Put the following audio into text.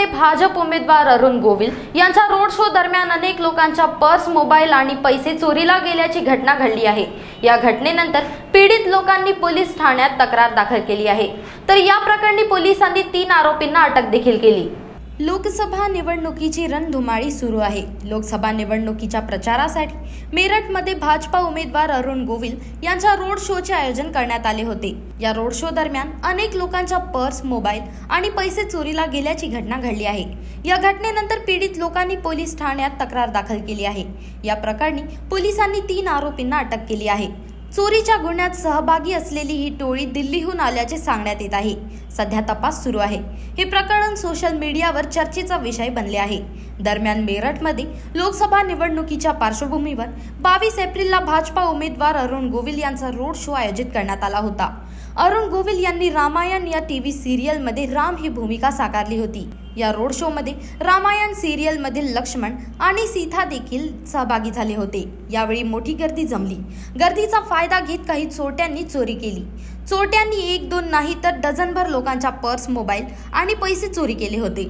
मेरठमध्ये भाजप उमेदवार अरुण गोविल यांच्या road show दरम्यान अनेक लोकांच्या पर्स, मोबाईल आणि पैसे चोरीला गेल्याची घटना घडली आहे। या घटनेनंतर पीडित लोकांनी पोलीस ठाण्यात तक्रार दाखल केली आहे। तर या प्रकरणी पोलिसांनी 3 आरोपींना अटक देखील केली। लोकसभा निवडणुकीची रणधुमाळी सुरू आहे। लोकसभा निवडणुकीच्या प्रचारासाठी मेरठमध्ये भाजपा उमेदवार अरुण गोविल यांच्या रोड शोचे आयोजन करण्यात आले होते। या रोड शो दरम्यान अनेक लोकांच्या पर्स, मोबाईल आणि पैसे चोरीला गेल्याची घटना घडली आहे। या घटनेनंतर पीडित लोकांनी पोलीस ठाण्यात तक्रार दाखल केली आहे। या प्रकरणी पोलिसांनी 3 आरोपींना अटक केली आहे। चोरीच्या गुन्ह्यात सहभागी असलेली ही टोळी दिल्लीहून आल्याचे सांगण्यात येत आहे। सध्या तपास सुरू आहे। हे प्रकरण सोशल मीडियावर चर्चेचा विषय बनले आहे। दरम्यान मेरठमध्ये लोकसभा निवडणुकीच्या पार्श्वभूमीवर 22 एप्रिलला भाजपा उमेदवार अरुण गोविल यांचा रोड शो आयोजित करण्यात आला होता। अरुण गोविल यांनी रामायण या टीव्ही सिरियलमध्ये राम ही भूमिका साकारली होती। या रोड शो मध्ये रामायण सिरियल मधील लक्ष्मण आणि सीता देखील सहभागी झाले होते। यावेळी मोठी गर्दी जमली। गर्दीचा फायदा घेत काही चोरट्यांनी चोरी केली। चोरट्यांनी 1-2 नाही तर डझनभर लोकांच्या पर्स, मोबाईल आणि पैसे चोरी केले होते।